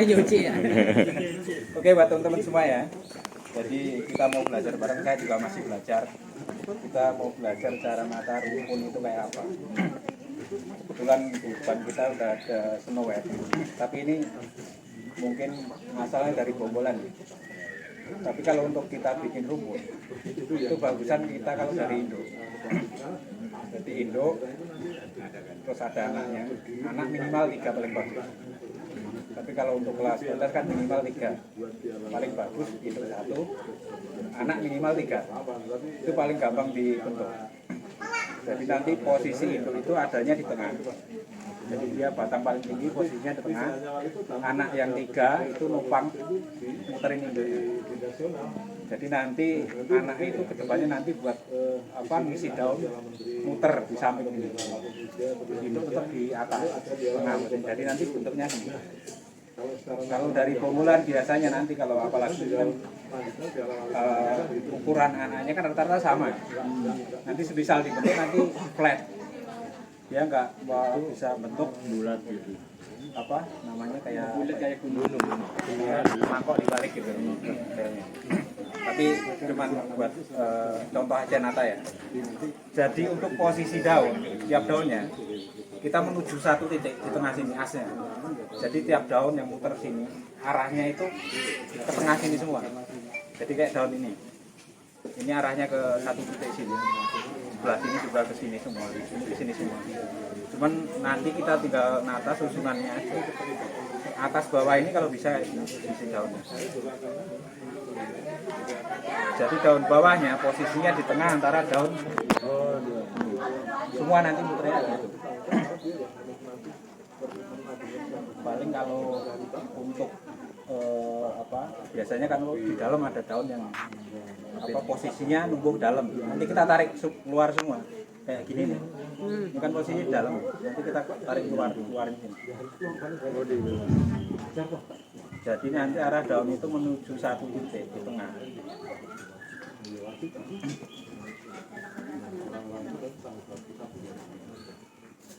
nyuci ya. Oke buat teman-teman semua ya. Jadi kita mau belajar bareng, saya juga masih belajar. Kita mau belajar cara nata rumpun itu kayak apa. Kebetulan di depan kita udah ada snow white, tapi ini mungkin masalahnya dari bombolan. Tapi kalau untuk kita bikin rumpun, itu bagusan kita kalau dari Indo. Jadi Indo, terus ada anaknya. Anak minimal 3 paling bagus. Tapi kalau untuk kelas atas kan minimal 3. Paling bagus Indo 1, anak minimal 3. Itu paling gampang dibentuk. Jadi nanti posisi Indo itu adanya di tengah. Jadi dia batang paling tinggi, posisinya di tengah. Anak yang 3 itu numpang muterin Indonya. Jadi nanti anak itu kedepannya nanti buat ngisi daun muter di samping ini. Itu tetap di atas tengah. Jadi nanti bentuknya ini. Kalau dari pemulaan biasanya nanti kalau apalagi kan ukuran anaknya kan rata-rata sama. Nanti sebisal dibentuk nanti flat. Dia nggak bisa bentuk bulat gitu. Apa namanya kayak gunung. Mangkok dibalik gitu. Tapi cuman buat contoh aja nata ya. Jadi untuk posisi daun, tiap daunnya kita menuju satu titik di tengah sini asnya. Jadi tiap daun yang muter sini arahnya itu ke tengah sini semua. Jadi kayak daun ini. Ini arahnya ke satu titik sini. Sebelah sini juga ke sini semua, di sini semua. Cuman nanti kita tinggal nata susunannya aja. Atas bawah ini kalau bisa isi daunnya. Jadi daun bawahnya posisinya di tengah antara daun semua nanti muternya gitu. Paling kalau untuk biasanya kan di dalam ada daun yang posisinya numpuk dalam. Nanti kita tarik keluar semua kayak gini nih. Ini kan posisinya di dalam. Nanti kita tarik keluarin sini. Jadi nanti arah daun itu menuju satu titik di tengah.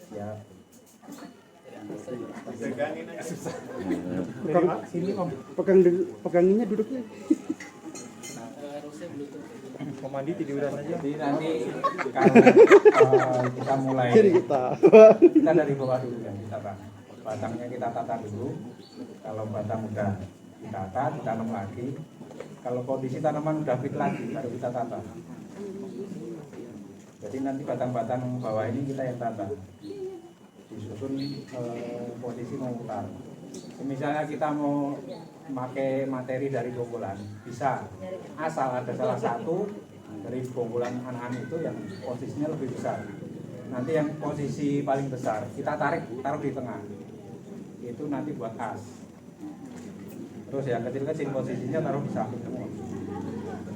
Ya. Peganginnya duduknya. Komandi tiduran aja. Jadi nanti kalau kita mulai kita dari bawah dulu kan kita batangnya kita tata dulu. Kalau batang udah ditata, ditanam lagi. Kalau kondisi tanaman udah fit lagi, baru kita tata. Jadi nanti batang-batang bawah ini kita yang tata. Disusun posisi memutar. Misalnya kita mau pakai materi dari bonggolan, bisa. Asal ada salah satu dari bonggolan anak-anak itu yang posisinya lebih besar. Nanti yang posisi paling besar kita taruh di tengah. Itu nanti buat as. Terus yang kecil-kecil posisinya taruh di samping semua.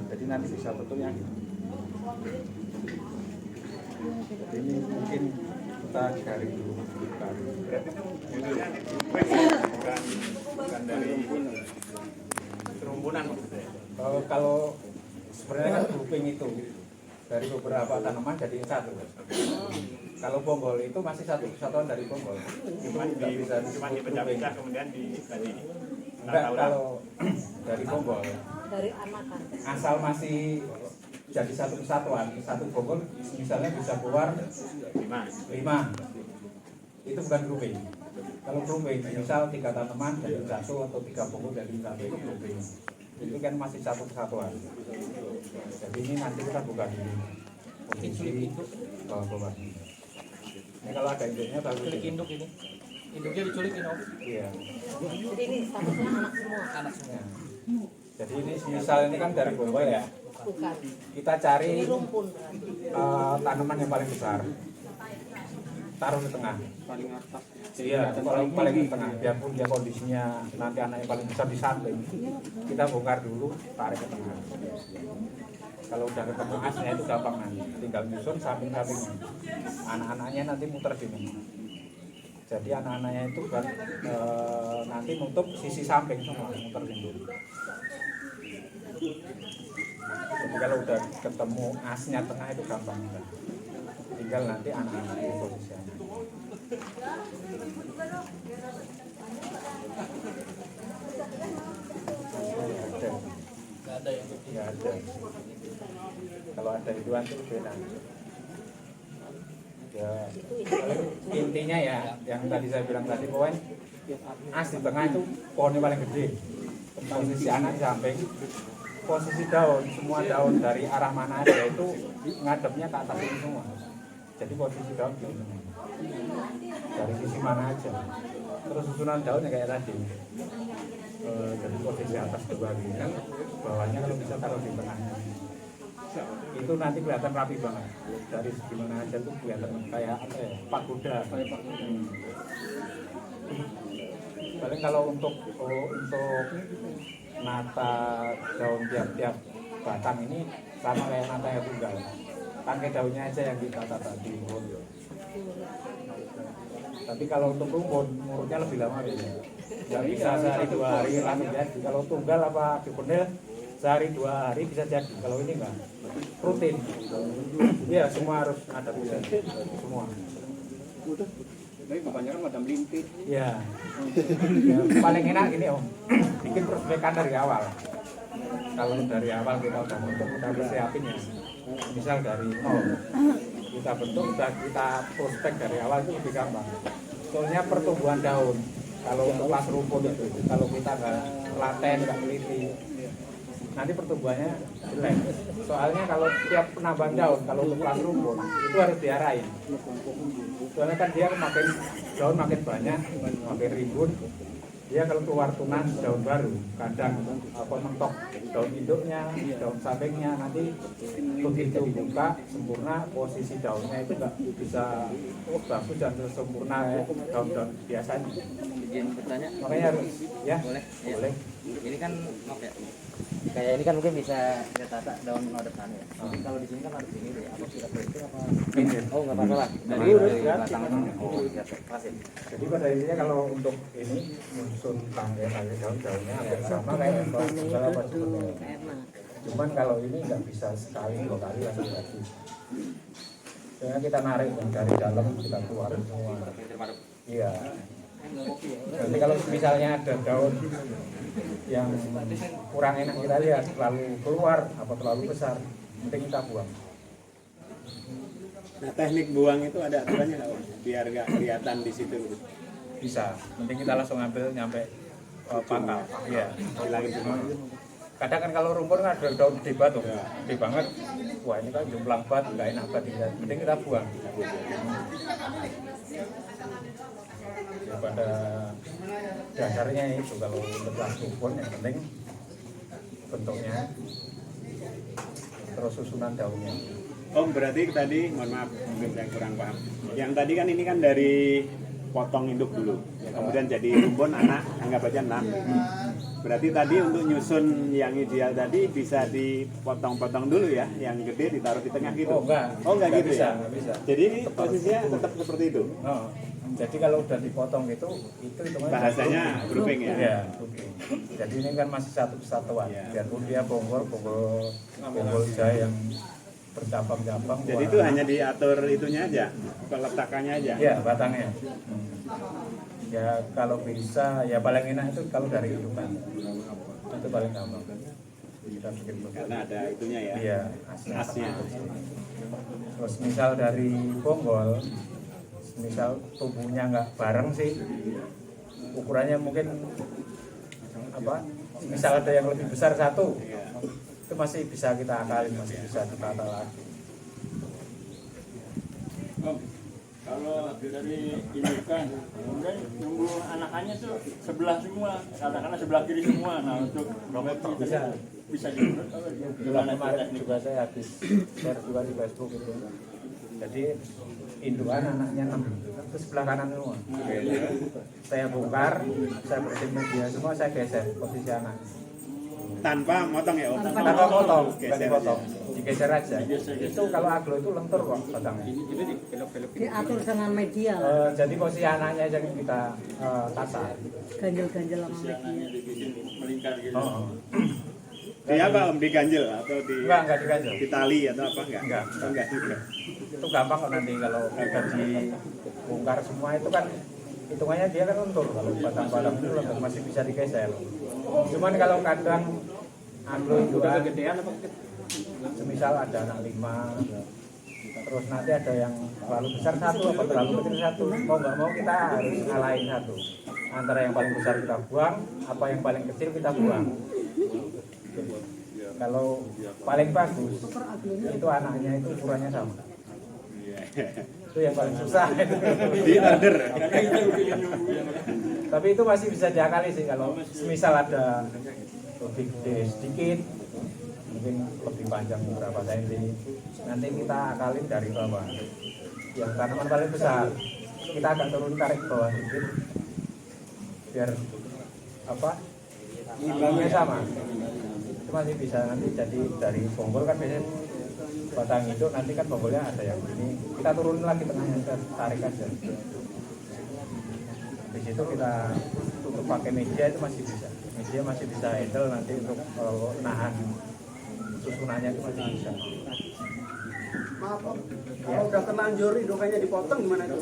Jadi nanti bisa betulnya. Jadi ini mungkin kita garing dulu. Bukan dari kerumbunan maksudnya. Kalau sebenarnya kan grouping itu dari beberapa tanaman jadi satu. Kalau bonggol itu masih satu kesatuan dari bonggol. Cuma dipecah-pecah kemudian dibagi. Enggak, kalau dari bonggol. Dari anakan. Asal masih jadi satu kesatuan, satu bonggol misalnya bisa keluar 5. Itu bukan grouping. Kalau grouping, misal 3 tanaman dari satu atau 3 bonggol dari satu itu grouping. Itu kan masih satu kesatuan. Jadi ini nanti kita buka dulu posisi bawah. Ini kalau ada induknya bagus. Culik induk ini. Induknya diculikin om. Iya. Jadi ini statusnya anak semua. Anak semua. Jadi ini misal ini kan dari bonggol ya. Bukan. Kita cari Rumpun. tanaman yang paling besar. Taruh di tengah. Paling atas. Iya, kalau paling di tengah. Biarpun dia kondisinya nanti anak yang paling besar di samping, kita bongkar dulu, tarik ke tengah. Kalau udah ketemu asnya itu gampang nanti. Tinggal nyusun samping-sampingnya. Anak-anaknya nanti muter sini. Jadi anak-anaknya itu buat nanti nutup sisi samping semua, muter sini. Jadi kalau udah ketemu asnya tengah itu gampang. Tinggal nanti anak-anaknya posisinya. aja. Kalau ada hituan itu lebih enak. Ya, intinya ya, yang tadi saya bilang tadi, pokoknya as di tengah itu pohonnya paling gede. Posisi anak di samping, posisi daun, semua daun dari arah mana aja itu ngadepnya ke atas ini semua. Jadi posisi daun di tengah. Dari sisi mana aja. Terus susunan daunnya kayak tadi. Jadi posisi atas dua gini kan, bawahnya kalau bisa taruh di tengahnya. Itu nanti kelihatan rapi banget. Dari segi mana aja tuh kelihatan kayak apa ya, pagoda. Paling kalau untuk nata daun tiap-tiap batang ini sama kayak nata yang tunggal. Tangkai daunnya aja yang kita tata di rumpun. Tapi kalau untuk rumpun, ngurutnya lebih lama ya. Nggak bisa sehari 2 hari langsung jadi. Kalau tunggal apa dipendel sehari 2 hari bisa jadi. Kalau ini enggak rutin. Iya, semua harus ada bisa. Semua. Tapi kebanyakan macam limpit. Ya. Ya, paling enak ini Om, bikin prospekan dari awal. Kalau dari awal kita udah bentuk, udah persiapin ya. Misal dari nol, kita bentuk, udah kita prospek dari awal itu lebih gampang. Soalnya pertumbuhan daun, kalau untuk kelas rumpun itu, kalau kita nggak laten, nggak teliti, nanti pertumbuhannya jelek. Soalnya kalau tiap penambahan daun, kalau untuk kelas rumpun, itu harus diarahin. Soalnya kan dia makin daun makin banyak, makin rimbun. Dia kalau keluar tunas daun baru, kadang apa mentok daun induknya, daun sampingnya, nanti begitu buka sempurna posisi daunnya itu nggak bisa bagus dan sempurna ya, daun-daun biasanya. Izin bertanya, Makanya harus ya boleh? Ya. boleh. Ini kan maaf ya. Kayak ini kan mungkin bisa kita tata daun depan ya. Mungkin kalau di sini kan harus ini deh. Apa kita itu apa? Oh nggak apa-apa lah. Dari batang. Oh ya pasin. Jadi pada intinya kalau untuk ini menyusun tangkai daun-daunnya hampir sama kayak segala apa sebenarnya. Cuman kalau ini nggak bisa sekali 2 kali langsung jadi. Soalnya kita narik dari dalam kita keluarin semua. Iya. Jadi kalau misalnya ada daun yang kurang enak kita lihat terlalu keluar apa terlalu besar, penting kita buang. Nah, teknik buang itu ada aturannya nggak, Om? Biar nggak kelihatan di situ. Bisa, penting kita langsung ambil nyampe pangkal. Iya, Hilangin semua. kadang kan kalau rumpun kan ada daun gede banget, gede banget. Wah ini kan jomplang banget, nggak enak banget. Penting kita buang. Ya, pada dasarnya itu kalau untuk kelas rumpun yang penting bentuknya, terus susunan daunnya. Om, berarti tadi, mohon maaf, mungkin saya kurang paham. Yang tadi kan ini kan dari potong induk dulu, kemudian jadi rumpun anak, anggap aja 6. Berarti tadi untuk nyusun yang ideal tadi bisa dipotong-potong dulu ya, yang gede ditaruh di tengah gitu. Oh enggak gitu bisa, ya? enggak bisa. Jadi ini posisinya tetap seperti itu. Oh, jadi kalau udah dipotong itu Bahasanya grouping ya. Ya, grouping. Jadi ini kan masih satu kesatuan. Ya. Biarpun dia bonggol jaya yang bercabang-cabang. Jadi itu hanya diatur itunya aja, peletakannya aja. Ya, batangnya. Ya kalau bisa, ya paling enak itu kalau dari indukan. Itu paling gampang. Kita bikin Karena ada itunya ya. Iya, Asnya. Terus misal dari bonggol, misal tubuhnya nggak bareng sih, ukurannya mungkin apa? Misal ada yang lebih besar satu, itu masih bisa kita akalin, masih bisa ditata lagi. Kalau dari indukan, kemudian nunggu anakannya tuh sebelah semua, katakanlah sebelah kiri semua. Nah untuk robot bisa diurut. Kemarin juga saya habis share juga di Facebook itu. Jadi indukan anaknya 6, itu sebelah kanan semua. Saya bongkar, saya bersihin media semua, saya geser posisi anak. Tanpa motong ya, Om? Tanpa potong, bukan Geser dipotong, digeser aja. Itu kalau aglo itu lentur kok batangnya. Diatur dengan media lah. Jadi posisi anaknya yang kita tata. Ganjel-ganjel sama Si media. anaknya dibikin melingkar gitu. Oh. Di apa, Om? Diganjel atau Enggak diganjel. di tali atau apa? Enggak. Enggak. Enggak juga. Itu gampang kok nanti kalau udah dibongkar semua itu kan hitungannya dia kan lentur. Kalau batang-batang itu lentur masih bisa digeser. Cuman kalau kadang Aglo itu kan semisal ada anak 5, terus nanti ada yang terlalu besar 1 atau terlalu kecil 1, mau nggak mau kita harus ngalahin 1 antara yang paling besar kita buang, apa yang paling kecil kita buang. Kalau paling bagus itu anaknya itu ukurannya sama, itu yang paling susah. Di order. Tapi itu masih bisa diakali sih, kalau semisal ada lebih gede sedikit, mungkin lebih panjang beberapa senti, nanti kita akalin dari bawah. Yang tanaman paling besar kita agak turun tarik ke bawah sedikit biar apa imbangnya sama. Itu masih bisa nanti jadi dari bonggol kan biasanya batang itu nanti kan bonggolnya ada yang ini, kita turunin lagi tengahnya, kita tarik aja. Di situ kita tutup pakai media, itu masih bisa. Media masih bisa handle nanti untuk nahan susunannya, itu masih bisa. Maaf Om, kalau udah terlanjur indukannya dipotong gimana itu?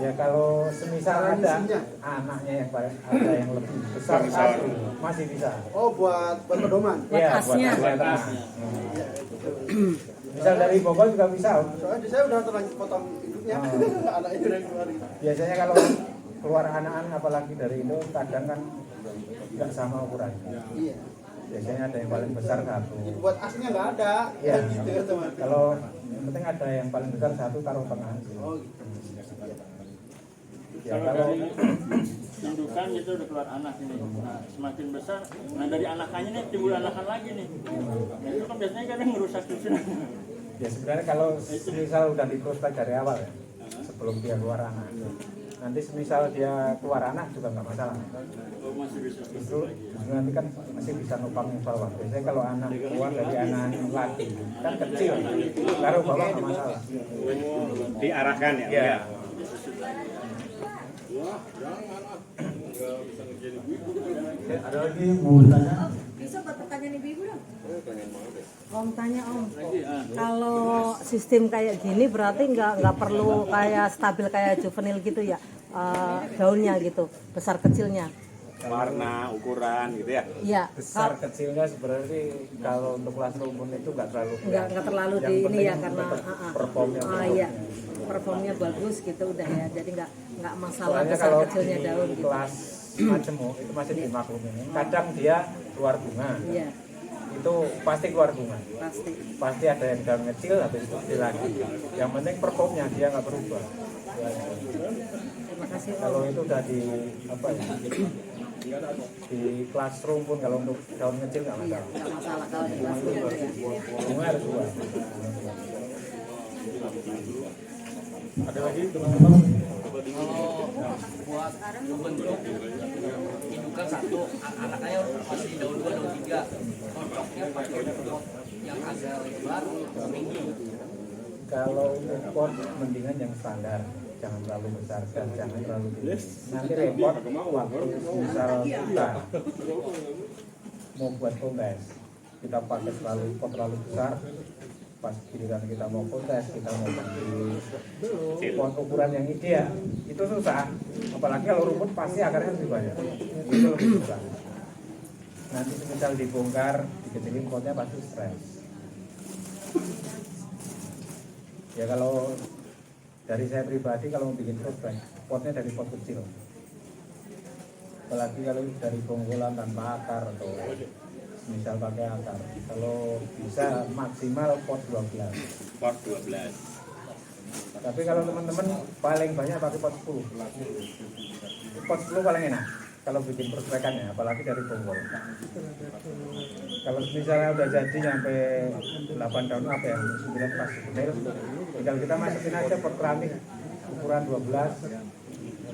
Ya kalau semisal ada anaknya yang ada yang lebih besar satu, masih bisa. Oh buat pedoman? Iya, buat asnya. asnya. Misal dari bonggol juga bisa. Soalnya saya udah terlanjur potong induknya, anaknya udah keluar. Biasanya kalau keluar anak-anak apalagi dari itu kadang kan nggak sama ukuran. Iya. Biasanya ada yang paling besar 1. Buat asnya nggak ada. Iya. Gitu ya teman. Kalau yang penting ada yang paling besar 1 taruh tengah. Oh gitu. Ya Kalau kalau dari indukan gitu udah keluar anak ini, nah semakin besar, nah dari anakannya nih timbul anakan lagi nih. Nah itu kan biasanya kadang merusak susunan. ya sebenarnya kalau semisal udah diprospek dari awal ya, sebelum dia keluar anak. Nanti semisal dia keluar anak juga nggak masalah. Oh, masih bisa. Justru nanti kan masih bisa numpang yang bawah. Biasanya kalau anak keluar dari anak laki kan kecil, taruh bawah nggak masalah. Diarahkan ya. Iya. Ada lagi mau bertanya? Bisa buat pertanyaan ibu-ibu dong? Om tanya Om, kalau sistem kayak gini berarti nggak perlu kayak stabil kayak juvenil gitu ya, daunnya gitu, besar kecilnya. Warna, ukuran gitu ya. Iya. Besar kecilnya sebenarnya kalau untuk kelas rumpun itu nggak terlalu Nggak terlalu yang di ini penting ya karena tetap performnya iya, performnya bagus gitu udah ya, jadi nggak masalah soalnya besar kalau kecilnya di daun gitu. kelas macemu itu masih dimaklumin. Kadang dia keluar bunga, Iya, itu pasti keluar bunga. pasti. Pasti ada yang daun kecil habis itu kecil lagi. Yang penting performnya dia nggak berubah. Terima kasih Om. Kalau itu udah di apa ya? Di kelas rumpun kalau untuk daun kecil nggak Iya, masalah. nggak masalah kalau di kelas itu ya. Bunga harus dua. Ada lagi teman-teman? Buat membentuk indukan 1, anaknya masih daun 2, daun 3. Cocoknya pakai pot yang agak lebar, tinggi. Kalau untuk pot mendingan yang standar, jangan terlalu besar dan jangan terlalu tinggi. Nanti repot waktu misal kita mau buat kontes, kita pakai pot terlalu besar. Pas giliran kita mau kontes, kita mau pakai pot ukuran yang ideal, itu susah. Apalagi kalau rumput pasti akarnya lebih banyak, itu lebih susah. Nanti misal dibongkar, dikecilin potnya pasti stres. Ya kalau dari saya pribadi kalau mau bikin prospek, potnya dari pot kecil. Apalagi kalau dari bonggolan tanpa akar atau misal pakai akar, kalau bisa maksimal pot 12. Pot 12. Tapi kalau teman-teman paling banyak pakai pot 10. Pot 10 paling enak kalau bikin prospekannya, apalagi dari bonggol. Kalau misalnya udah jadi sampai 8 daun apa ya, 9 pas juvenil, tinggal kita masukin aja pot keramik ukuran 12.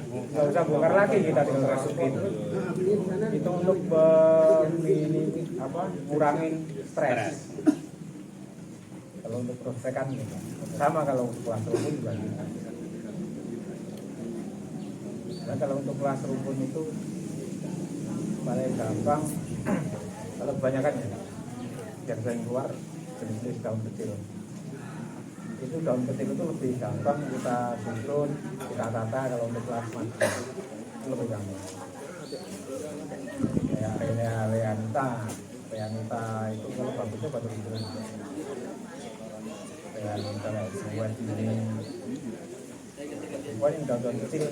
Nggak usah bongkar lagi, kita tinggal masukin. Itu untuk kurangin stres. Kalau untuk prospekan sama, kalau untuk kelas rumpun juga gitu. Nah, kalau untuk kelas rumpun itu paling gampang kalau kebanyakan ya yang sering keluar jenis daun kecil. Itu daun kecil itu lebih gampang kita susun, kita tata. Kalau untuk kelas macam itu lebih gampang. Kayak Renea Leanta, kayak Nita itu kalau bagusnya batu beneran kayak Nita kayak sebuah ini pokoknya daun-daun kecil.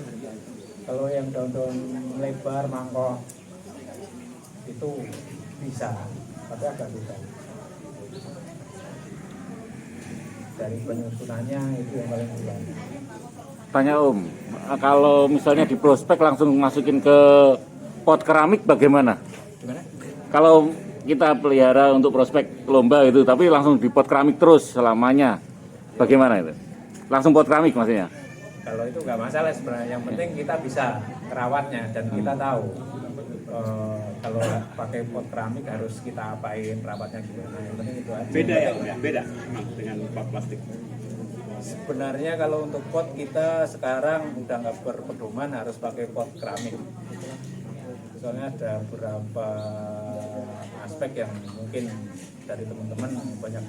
Kalau yang daun-daun lebar mangkok itu bisa, tapi agak susah. Dari penyusunannya itu yang paling susah. Tanya Om, kalau misalnya di prospek langsung masukin ke pot keramik bagaimana? Gimana? Kalau kita pelihara untuk prospek lomba itu, tapi langsung di pot keramik terus selamanya, bagaimana itu? Langsung pot keramik maksudnya? Kalau itu nggak masalah sebenarnya, yang penting kita bisa merawatnya dan kita tahu kalau pakai pot keramik harus kita apain, rawatnya gimana. Yang penting itu aja. Beda ya, beda dengan pot plastik. Sebenarnya kalau untuk pot kita sekarang udah nggak berpedoman harus pakai pot keramik. Soalnya ada beberapa aspek yang mungkin dari teman-teman banyak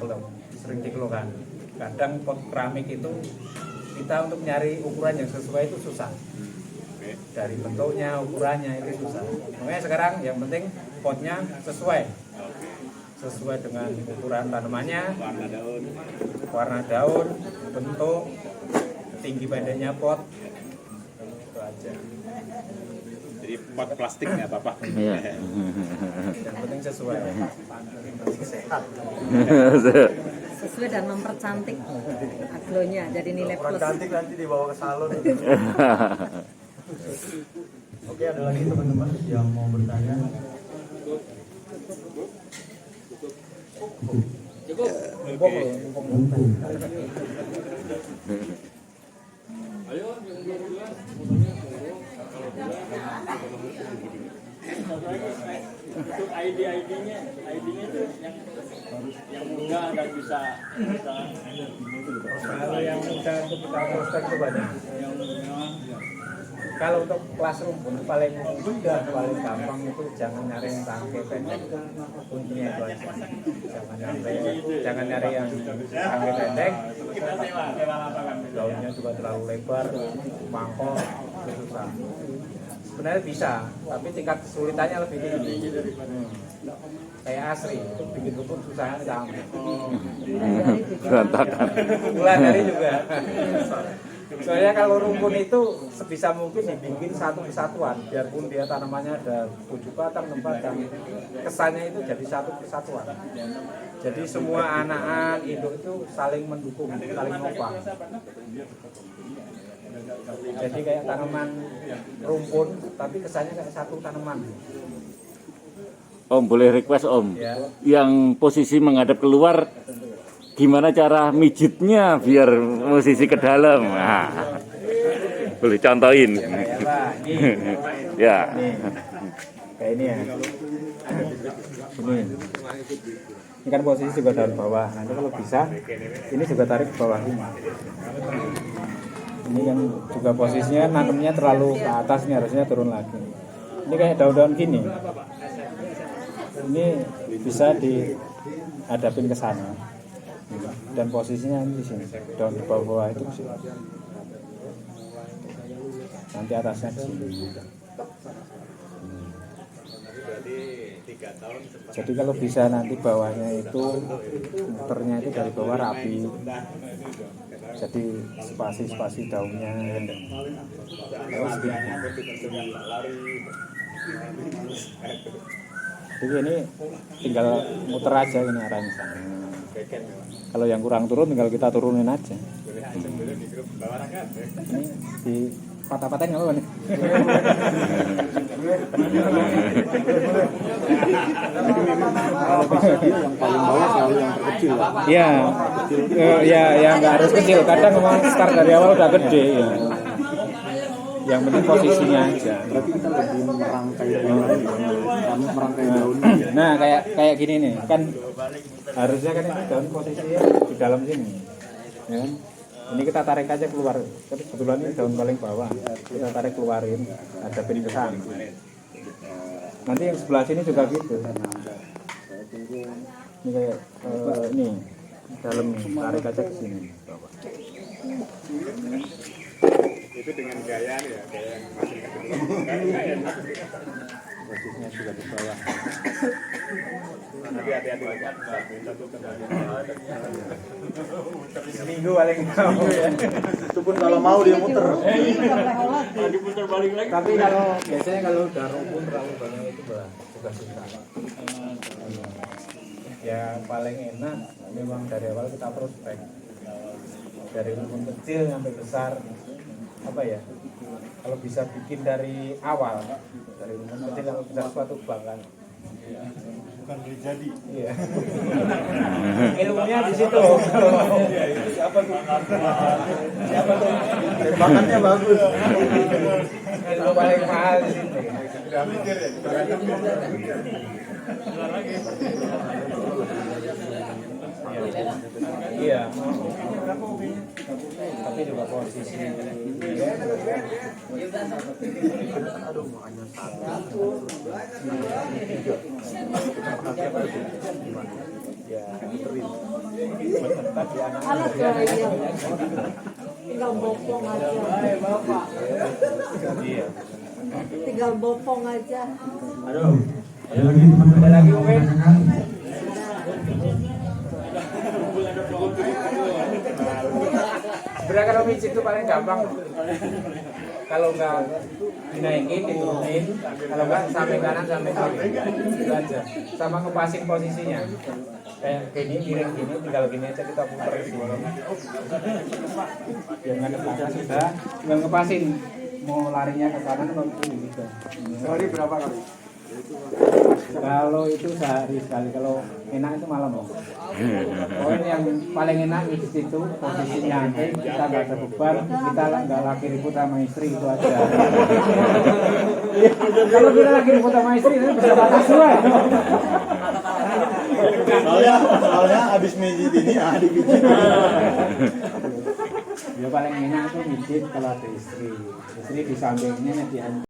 sering dikeluhkan. Kadang pot keramik itu kita untuk nyari ukuran yang sesuai itu susah. Dari bentuknya, ukurannya itu susah. Makanya sekarang yang penting potnya sesuai dengan ukuran tanamannya, warna daun, bentuk, tinggi pendeknya pot, itu aja. Jadi pot plastik nggak apa-apa. Iya. Yang penting sesuai. Sehat. Sesuai dan mempercantik aglonya jadi nilai Kurang plus. cantik nanti dibawa ke salon. Oke, ada lagi teman-teman yang mau bertanya. Untuk ID-nya itu yang mudah dan bisa Kalau yang mudah untuk kita poster itu banyak. Kalau untuk classroom pun paling mudah, paling gampang itu jangan nyari yang tangkai pendek. Kuncinya itu aja. Jangan nyari yang tangkai pendek. Daunnya juga terlalu lebar, mangkok, itu susah. Sebenarnya bisa, tapi tingkat kesulitannya lebih tinggi. Kayak asri, itu bikin rukun susahnya gampang. Berantakan. Bulan dari juga. Soalnya kalau rumpun itu sebisa mungkin dibikin satu kesatuan, biarpun dia tanamannya ada 7 batang, 6 batang, kesannya itu jadi satu kesatuan. Jadi semua anak-anak induk itu saling mendukung, saling nopang. Jadi kayak tanaman rumpun, tapi kesannya kayak satu tanaman. Om boleh request Om, Ya. yang posisi menghadap keluar, gimana cara mijitnya biar posisi ke dalam? Nah, boleh contohin. Kayak apa? Ya. Kayak ini ya. Ini kan posisi juga daun bawah. Nanti kalau bisa, ini juga tarik ke bawah ini. Ini kan juga posisinya nanamnya terlalu ke atas, ini harusnya turun lagi. Ini kayak daun-daun gini. Ini bisa dihadapin ke sana. Dan posisinya di sini. Daun di bawah itu sih. Nanti atasnya di sini. Jadi kalau bisa nanti bawahnya itu muternya itu dari bawah rapi. Jadi spasi-spasi daunnya. Jadi ini tinggal muter aja ini arahnya sana. Kalau yang kurang turun tinggal kita turunin aja. Ini di patah-patahin nggak apa nih? Yang paling bawah selalu yang terkecil. Iya, ya nggak harus kecil. Kadang memang start dari awal udah gede. Ya. Yang penting posisinya aja. Berarti kita lebih merangkai merangkai daunnya. Nah kayak gini nih, kan harusnya kan ini daun posisinya di dalam sini. Ya kan? Ini kita tarik aja keluar. Tapi kebetulan ini daun paling bawah. Kita tarik keluarin, hadapin ke sana. Nanti yang sebelah sini juga gitu. Ini kayak ini dalam tarik aja ke sini. Itu dengan gaya nih ya, gaya yang masih Posisinya juga di bawah. Nanti hati-hati aja. Seminggu paling mau ya. Itu pun kalau mau dia muter. Diputar balik lagi. Tapi kalau biasanya kalau udah rumpun terlalu banyak itu juga susah. Ya paling enak memang dari awal kita prospek. Dari rumpun kecil sampai besar, apa ya? Kalau bisa bikin dari awal, dari rumpun kecil sampai besar suatu kebanggaan. Bukan dari jadi. Iya. Ilmunya di situ. Siapa tuh? Siapa tuh? Tembakannya bagus. Ilmu paling mahal di sini. Udah mikir ya. Iya. Tapi juga posisi. Ya, Anak gaya. Tinggal bopong aja. Iya. Tinggal bopong aja. Aduh. Ada lagi Uwin. Sebenarnya kalau mijit itu paling gampang. Kalau nggak dinaikin, diturunin, kalau nggak sampai kanan sampai kiri, itu aja. Sama ngepasin posisinya. Kayak gini, miring gini, tinggal gini aja kita putar di sini. Yang nggak belakang sudah, tinggal ngepasin. Mau larinya ke kanan atau ke kiri gitu. Sehari berapa kali? Kalau itu sehari sekali, kalau enak itu malam mau. Poin yang paling enak itu posisi nyantai, kita nggak ada beban, kita nggak lagi ribut sama istri itu aja. Kalau kita lagi ribut sama istri itu bisa batas dua. Soalnya abis mijit ini dipijit. Ya paling enak itu mijit kalau ada istri. Istri di sampingnya di